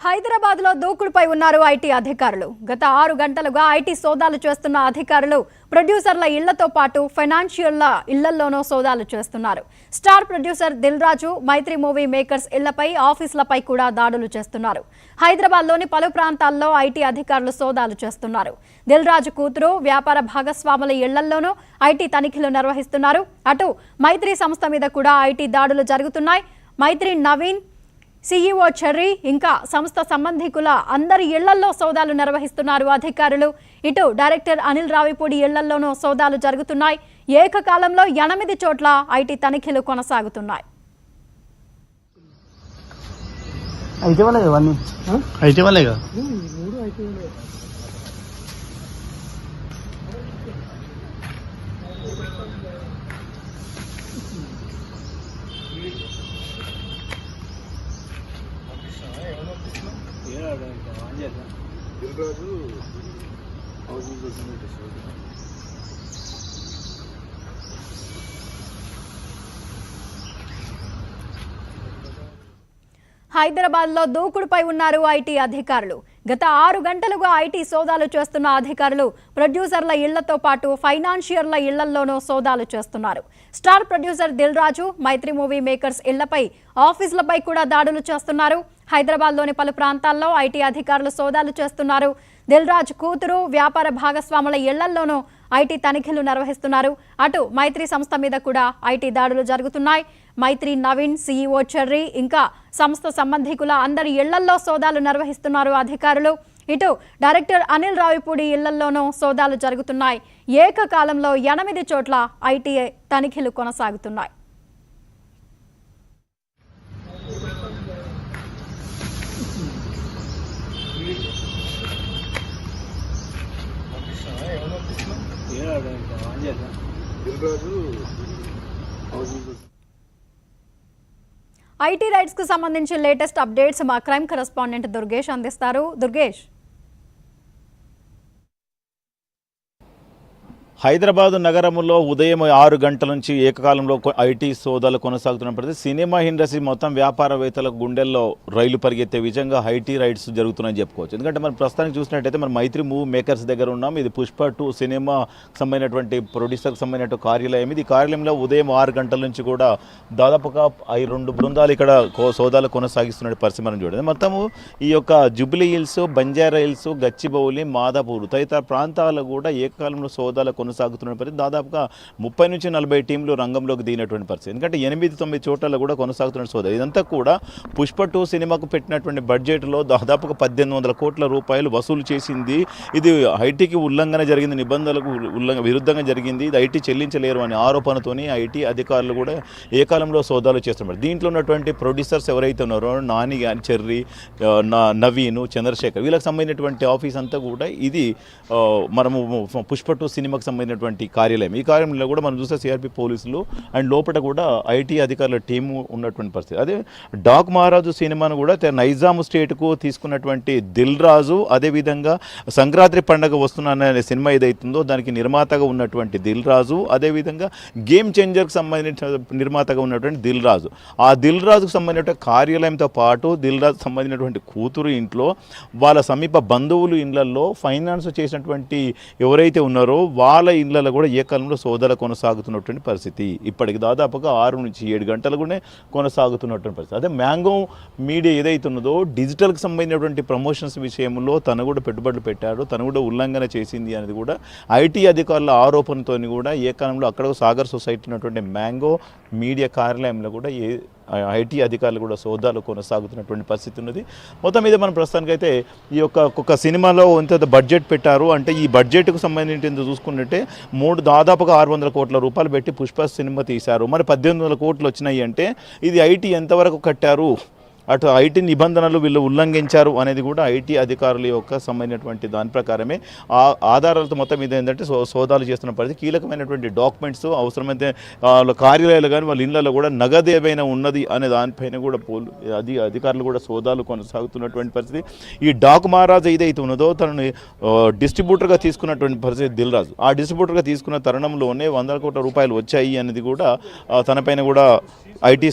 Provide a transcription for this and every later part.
హైదరాబాద్లో దూకుడుపై ఉన్నారు ఐటీ అధికారులు. గత 6 గంటలుగా ఐటీ సోదాలు చేస్తున్న అధికారులు ప్రొడ్యూసర్ల ఇళ్లతో పాటు ఫైనాన్షియర్ల ఇళ్లల్లోనూ సోదాలు చేస్తున్నారు. స్టార్ ప్రొడ్యూసర్ దిల్ రాజు, మైత్రి మూవీ మేకర్స్ ఇళ్లపై, ఆఫీసులపై కూడా దాడులు చేస్తున్నారు. హైదరాబాద్లోని పలు ప్రాంతాల్లో ఐటీ అధికారులు సోదాలు చేస్తున్నారు. దిల్ రాజు కూతురు, వ్యాపార భాగస్వాముల ఇళ్లల్లోనూ ఐటీ తనిఖీలు నిర్వహిస్తున్నారు. అటు మైత్రి సంస్థ మీద కూడా ఐటీ దాడులు జరుగుతున్నాయి. మైత్రి నవీన్, CEO చెర్రీ ఇంకా సంస్థ సంబంధికుల అందరి ఇళ్లల్లో సోదాలు నిర్వహిస్తున్నారు అధికారులు. ఇటు డైరెక్టర్ అనిల్ రావిపూడి ఇళ్లల్లోనూ సోదాలు జరుగుతున్నాయి. ఏకకాలంలో 8 చోట్ల ఐటీ తనిఖీలు కొనసాగుతున్నాయి. హైదరాబాద్లో దూకుడుపై ఉన్నారు ఐటీ అధికారులు. గత 6 గంటలుగా ఐటీ సోదాలు చేస్తున్న అధికారులు ప్రొడ్యూసర్ల ఇళ్లతో పాటు ఫైనాన్షియర్ల ఇళ్లల్లోనూ సోదాలు చేస్తున్నారు. స్టార్ ప్రొడ్యూసర్ దిల్ రాజు, మైత్రి మూవీ మేకర్స్ ఇళ్లపై, ఆఫీసులపై కూడా దాడులు చేస్తున్నారు. హైదరాబాద్లోని పలు ప్రాంతాల్లో ఐటీ అధికారులు సోదాలు చేస్తున్నారు. దిల్ రాజు కూతురు, వ్యాపార భాగస్వాముల ఇళ్లల్లోనూ ఐటీ తనిఖీలు నిర్వహిస్తున్నారు. అటు మైత్రి సంస్థ మీద కూడా ఐటీ దాడులు జరుగుతున్నాయి. మైత్రి నవీన్, CEO చెర్రీ ఇంకా సంస్థ సంబంధికుల అందరి ఇళ్లల్లో సోదాలు నిర్వహిస్తున్నారు అధికారులు. ఇటు డైరెక్టర్ అనిల్ రావిపూడి ఇళ్లల్లోనూ సోదాలు జరుగుతున్నాయి. ఏకకాలంలో 8 చోట్ల ఐటీ తనిఖీలు కొనసాగుతున్నాయి. ఐటీ రైట్స్ కు సంబంధించి లేటెస్ట్ అప్డేట్స్ మా క్రైమ్ కరెస్పాండెంట్ దుర్గేష్ అందిస్తారు. దుర్గేష్, హైదరాబాద్ నగరంలో ఉదయం 6 గంటల నుంచి ఏకకాలంలో ఐటీ సోదాలు కొనసాగుతున్నప్పటికీ సినిమా ఇండస్ట్రీ మొత్తం వ్యాపారవేత్తల గుండెల్లో రైలు పరిగెత్తే విధంగా ఐటీ రైట్స్ జరుగుతున్నాయని చెప్పుకోవచ్చు. ఎందుకంటే మనం ప్రస్తుతానికి చూసినట్టయితే మనం మైత్రి మూవీ మేకర్స్ దగ్గర ఉన్నాం. ఇది పుష్ప 2 సినిమా సంబంధించినటువంటి ప్రొడ్యూసర్కి సంబంధించిన కార్యాలయం. ఇది కార్యాలయంలో ఉదయం 6 గంటల నుంచి కూడా దాదాపుగా 2 బృందాలు ఇక్కడ సోదాలు కొనసాగిస్తున్న పరిస్థితి మనం చూడండి. మొత్తము ఈ యొక్క Jubilee hills, Banjara hills, Gachibowli, Madhapur తదితర ప్రాంతాలు కూడా ఏకకాలంలో సోదాలు కొనసాగుతున్న పరిస్థితి. దాదాపుగా 30 నుంచి 40 టీంలు రంగంలోకి దిగినటువంటి పరిస్థితి. ఎందుకంటే 8-9 చోట్ల కూడా కొనసాగుతున్న సోదా. ఇదంతా కూడా పుష్ప 2 సినిమాకు పెట్టినటువంటి బడ్జెట్లో దాదాపుగా 1800 కోట్ల రూపాయలు వసూలు చేసింది. ఇది ఐటీకి ఉల్లంఘన జరిగింది, నిబంధనలకు విరుద్ధంగా జరిగింది, ఇది ఐటీ చెల్లించలేరు అనే ఆరోపణతోని ఐటీ అధికారులు కూడా ఏకాలంలో సోదాలు చేస్తున్నారు. దీంట్లో ఉన్నటువంటి ప్రొడ్యూసర్స్ ఎవరైతే ఉన్నారో నాని కానీ, చెర్రీ, నవీను, చంద్రశేఖర్, వీళ్ళకి సంబంధించినటువంటి ఆఫీస్ అంతా కూడా ఇది మనము పుష్ప 2 సినిమాకి సంబంధించినటువంటి కార్యాలయం. ఈ కార్యాలయంలో కూడా మనం చూస్తే సిఆర్పి పోలీసులు అండ్ లోపల కూడా ఐటీ అధికారుల టీము ఉన్నటువంటి పరిస్థితి. అదే డాక్ మహారాజు సినిమాను కూడా నైజాం స్టేట్కు తీసుకున్నటువంటి దిల్ రాజు, అదేవిధంగా సంక్రాంతి పండుగ వస్తున్న సినిమా ఏదైతుందో దానికి నిర్మాతగా ఉన్నటువంటి దిల్ రాజు, అదేవిధంగా గేమ్ చేంజర్కి సంబంధించిన నిర్మాతగా ఉన్నటువంటి దిల్ రాజు, ఆ దిల్ రాజుకు సంబంధించిన కార్యాలయంతో పాటు దిల్ రాజు సంబంధించినటువంటి కూతురు ఇంట్లో, వాళ్ళ సమీప బంధువులు ఇళ్లలో ఫైనాన్స్ చేసినటువంటి ఎవరైతే ఉన్నారో వాళ్ళ ఇళ్లలో కూడా ఏకాలంలో సోదాలు కొనసాగుతున్నటువంటి పరిస్థితి. ఇప్పటికి దాదాపుగా 6 నుంచి 7 గంటలు కూడా కొనసాగుతున్నటువంటి పరిస్థితి. అదే మ్యాంగో మీడియా ఏదైతే ఉన్నదో డిజిటల్కి సంబంధించినటువంటి ప్రమోషన్స్ విషయంలో తను కూడా పెట్టుబడులు పెట్టాడు, తను కూడా ఉల్లంఘన చేసింది అనేది కూడా ఐటీ అధికారుల ఆరోపణతో కూడా ఏకాలంలో అక్కడ సాగర్ సొసైటీ ఉన్నటువంటి మ్యాంగో మీడియా కార్యాలయంలో కూడా ఐటీ అధికారులు కూడా సోదాలు కొనసాగుతున్నటువంటి పరిస్థితి ఉన్నది. మొత్తం మీద మనం ప్రస్తుతానికైతే ఈ యొక్క సినిమాలో ఎంత బడ్జెట్ పెట్టారు అంటే, ఈ బడ్జెట్కు సంబంధించి ఎంత చూసుకున్నట్టే దాదాపుగా 600 కోట్ల రూపాయలు పెట్టి పుష్ప సినిమా తీశారు. మరి 1800 కోట్లు వచ్చినాయి అంటే ఇది ఐటీ ఎంతవరకు కట్టారు, అటు ఐటీ నిబంధనలు వీళ్ళు ఉల్లంఘించారు అనేది కూడా ఐటీ అధికారుల యొక్క సంబంధించినటువంటి దాని ప్రకారమే ఆధారాలతో మొత్తం మీద ఏంటంటే సోదాలు చేస్తున్న పరిస్థితి. కీలకమైనటువంటి డాక్యుమెంట్స్ అవసరమైతే వాళ్ళ కార్యాలయాలు కానీ వాళ్ళ ఇళ్లలో కూడా నగదు ఏమైనా ఉన్నది అనే దానిపైన కూడా అధికారులు కూడా సోదాలు కొనసాగుతున్నటువంటి పరిస్థితి. ఈ డాక్ మహారాజ్ ఏదైతే ఉన్నదో తనని డిస్ట్రిబ్యూటర్గా తీసుకున్నటువంటి పరిస్థితి దిల్ రాజు. ఆ డిస్ట్రిబ్యూటర్గా తీసుకున్న తరుణంలోనే 100 కోట్ల రూపాయలు వచ్చాయి అనేది కూడా తనపైన కూడా ఐటీ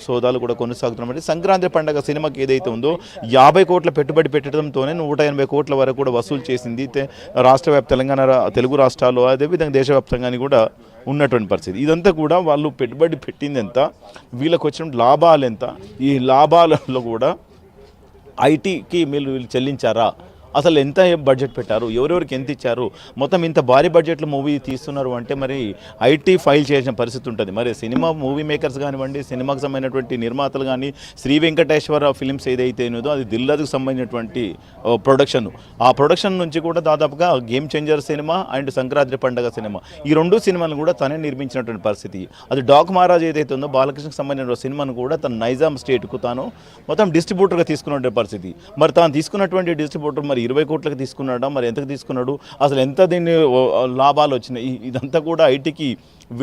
సోదాలు కూడా కొనసాగుతున్నటువంటి. సంక్రాంతి పండగ సినిమాకి ఏదైతే ఉందో 50 కోట్ల పెట్టుబడి పెట్టడంతోనే 180 కోట్ల వరకు కూడా వసూలు చేసింది రాష్ట్ర తెలంగాణ తెలుగు రాష్ట్రాల్లో, అదేవిధంగా దేశవ్యాప్తంగా కూడా ఉన్నటువంటి పరిస్థితి. ఇదంతా కూడా వాళ్ళు పెట్టుబడి పెట్టింది ఎంత, వీళ్ళకి వచ్చిన లాభాలు ఎంత, ఈ లాభాలలో కూడా ఐటీకి వీళ్ళు చెల్లించారా, అసలు ఎంత బడ్జెట్ పెట్టారు, ఎవరెవరికి ఎంత ఇచ్చారు, మొత్తం ఇంత భారీ బడ్జెట్లో మూవీ తీస్తున్నారు అంటే మరి ఐటీ ఫైల్ చేసిన పరిస్థితి ఉంటుంది. మరి సినిమా మూవీ మేకర్స్ కానివ్వండి, సినిమాకి సంబంధించినటువంటి నిర్మాతలు కానీ, శ్రీ వెంకటేశ్వర ఫిలిమ్స్ ఏదైతే ఉన్నదో అది దిల్ రాజుకు సంబంధించినటువంటి ప్రొడక్షన్, ఆ ప్రొడక్షన్ నుంచి కూడా దాదాపుగా game changer cinema and Sankranti పండుగ సినిమా, ఈ 2 సినిమాలను కూడా తనే నిర్మించినటువంటి పరిస్థితి. అది డాక్ మహారాజ్ ఏదైతే ఉందో బాలకృష్ణకి సంబంధించిన సినిమాను కూడా తన నైజాం స్టేట్కు తాను మొత్తం డిస్ట్రిబ్యూటర్గా తీసుకున్నటువంటి పరిస్థితి. మరి తాను తీసుకున్నటువంటి డిస్ట్రిబ్యూటర్ మరి 20 కోట్లకు తీసుకున్నాడా, మరి ఎంతకు తీసుకున్నాడు, అసలు ఎంత దీన్ని లాభాలు వచ్చినాయి, ఇదంతా కూడా ఐటీకి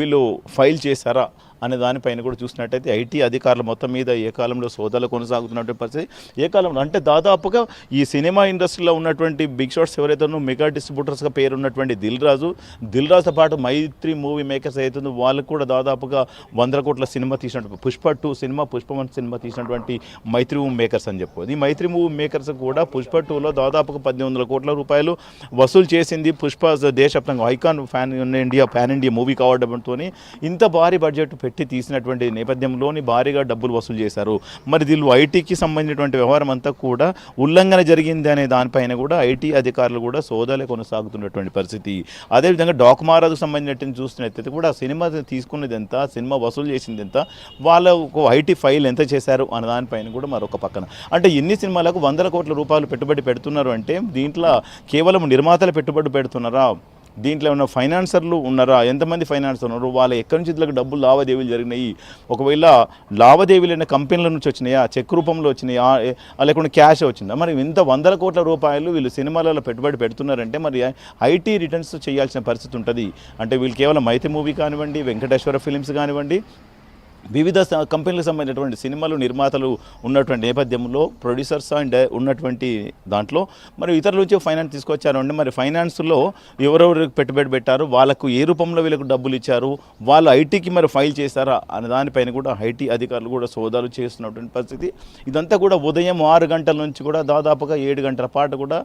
వీళ్ళు ఫైల్ చేశారా అనే దానిపైన కూడా చూసినట్టయితే ఐటీ అధికారులు మొత్తం మీద ఏ కాలంలో సోదాలు కొనసాగుతున్నటువంటి పరిస్థితి. ఏ కాలంలో అంటే దాదాపుగా ఈ సినిమా ఇండస్ట్రీలో ఉన్నటువంటి బిగ్ షాట్స్ ఎవరైతే మెగా డిస్ట్రిబ్యూటర్స్గా పేరు ఉన్నటువంటి దిల్ రాజుతో పాటు మైత్రి మూవీ మేకర్స్ అవుతుందో వాళ్ళకు కూడా దాదాపుగా 100 కోట్ల సినిమా తీసినట్టు పుష్ప 2 సినిమా, పుష్ప 1 సినిమా తీసినటువంటి మైత్రి మూవీ మేకర్స్ అని చెప్పుకోదు. ఈ మైత్రి మూవీ మేకర్స్ కూడా పుష్ప 2లో దాదాపుగా 1800 కోట్ల రూపాయలు వసూలు చేసింది. పుష్ప దేశవ్యాప్తంగా ఐకాన్ పాన్ ఇండియా మూవీ కావడంతో ఇంత భారీ బడ్జెట్ పెట్టి తీసినటువంటి నేపథ్యంలోని భారీగా డబ్బులు వసూలు చేశారు. మరి దీనిలో ఐటీకి సంబంధించినటువంటి వ్యవహారం అంతా కూడా ఉల్లంఘన జరిగింది అనే దానిపైన కూడా ఐటీ అధికారులు కూడా సోదాలే కొనసాగుతున్నటువంటి పరిస్థితి. అదేవిధంగా డాక్ మహారాజుకు సంబంధించినట్టు చూసినట్లయితే కూడా సినిమా తీసుకున్నది ఎంత, సినిమా వసూలు చేసింది ఎంత, వాళ్ళకు ఐటీ ఫైల్ ఎంత చేశారు అనే దానిపైన కూడా మరొక పక్కన అంటే ఎన్ని సినిమాలకు 100 కోట్ల రూపాయలు పెట్టుబడి పెడుతున్నారు అంటే దీంట్లో కేవలం నిర్మాతలు పెట్టుబడి పెడుతున్నారా, దీంట్లో ఏమైనా ఫైనాన్సర్లు ఉన్నారా, ఎంతమంది ఫైనాన్సర్ ఉన్నారు, వాళ్ళ ఎక్కడి నుంచి ఇట్లా డబ్బులు లావాదేవీలు జరిగినాయి, ఒకవేళ లావాదేవీలు అయిన కంపెనీల నుంచి వచ్చినాయా, చెక్ రూపంలో వచ్చినాయా, లేకుండా క్యాష్ వచ్చిందా, మరి ఇంత 100 కోట్ల రూపాయలు వీళ్ళు సినిమాలలో పెట్టుబడి పెడుతున్నారంటే మరి ఐటీ రిటర్న్స్ చేయాల్సిన పరిస్థితి ఉంటుంది. అంటే వీళ్ళు కేవలం మైత్రి మూవీ కానివ్వండి, వెంకటేశ్వర ఫిలిమ్స్ కానివ్వండి, వివిధ కంపెనీలకు సంబంధించినటువంటి సినిమాలు నిర్మాతలు ఉన్నటువంటి నేపథ్యంలో ప్రొడ్యూసర్స్ అండ్ ఉన్నటువంటి దాంట్లో మరి ఇతరుల నుంచి ఫైనాన్స్ తీసుకొచ్చారు అంటే మరి ఫైనాన్స్లో ఎవరెవరు పెట్టుబడి పెట్టారు, వాళ్ళకు ఏ రూపంలో వీళ్ళకు డబ్బులు ఇచ్చారు, వాళ్ళు ఐటీకి మరి ఫైల్ చేశారా అనే దానిపైన కూడా ఐటీ అధికారులు కూడా సోదాలు చేస్తున్నటువంటి పరిస్థితి. ఇదంతా కూడా ఉదయం 6 గంటల నుంచి కూడా దాదాపుగా 7 గంటల పాటు కూడా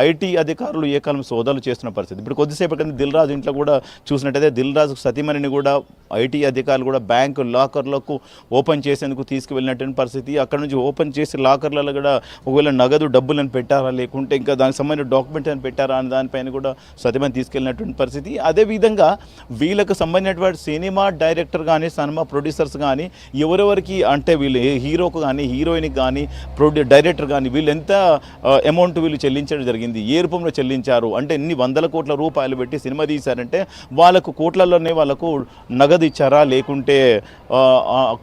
ఐటీ అధికారులు ఏకాలం సోదాలు చేస్తున్న పరిస్థితి. ఇప్పుడు కొద్దిసేపు కింద దిల్ రాజు ఇంట్లో కూడా చూసినట్టయితే దిల్ రాజు సతీమణిని కూడా ఐటీ అధికారులు కూడా బ్యాంకు లాకర్లకు ఓపెన్ చేసేందుకు తీసుకువెళ్ళినటువంటి పరిస్థితి. అక్కడ నుంచి ఓపెన్ చేసి లాకర్లలో కూడా ఒకవేళ నగదు డబ్బులను పెట్టారా, లేకుంటే ఇంకా దానికి సంబంధించిన డాక్యుమెంట్ అని పెట్టారా అని దానిపైన కూడా సతీమణి తీసుకెళ్ళినటువంటి పరిస్థితి. అదేవిధంగా వీళ్ళకు సంబంధించినటువంటి సినిమా డైరెక్టర్ కానీ, సినిమా ప్రొడ్యూసర్స్ కానీ ఎవరెవరికి అంటే వీళ్ళు హీరోకు కానీ, హీరోయిన్కి కానీ, డైరెక్టర్ కానీ వీళ్ళు ఎంత అమౌంట్ వీళ్ళు చెల్లించడం జరిగింది, ఏ రూపంలో చెల్లించారు అంటే ఎన్ని 100 కోట్ల రూపాయలు పెట్టి సినిమా తీశారంటే వాళ్ళకు కోట్లలోనే వాళ్ళకు నగదు ఇచ్చారా, లేకుంటే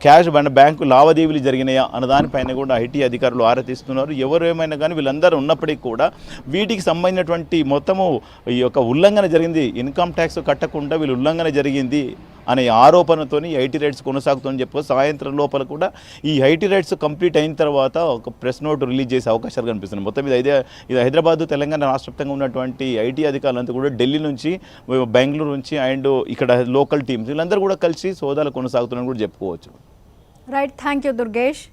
క్యాష్ బ్యాంకు లావాదేవీలు జరిగినాయా అన్న దానిపైన కూడా ఐటీ అధికారులు ఆరా తీస్తున్నారు. ఎవరు ఏమైనా కానీ వీళ్ళందరూ ఉన్నప్పటికీ కూడా వీటికి సంబంధించినటువంటి మొత్తము ఈ యొక్క ఉల్లంఘన జరిగింది, ఇన్కమ్ ట్యాక్స్ కట్టకుండా వీళ్ళు ఉల్లంఘన జరిగింది అనే ఆరోపణతోని ఐటీ రైట్స్ కొనసాగుతుందని చెప్పి సాయంత్రం లోపల కూడా ఈ ఐటీ రైట్స్ కంప్లీట్ అయిన తర్వాత ఒక ప్రెస్ నోట్ రిలీజ్ చేసే అవకాశాలు కనిపిస్తున్నాయి. మొత్తం ఇది హైదరాబాద్, తెలంగాణ రాష్ట్రవ్యాప్తంగా ఉన్నటువంటి ఐటీ అధికారులంతా కూడా ఢిల్లీ నుంచి, బెంగళూరు నుంచి అండ్ ఇక్కడ లోకల్ టీమ్స్ వీళ్ళందరూ కూడా కలిసి సోదాలు కొనసాగుతున్నారని కూడా చెప్పుకోవచ్చు. Right, thank you Durgesh.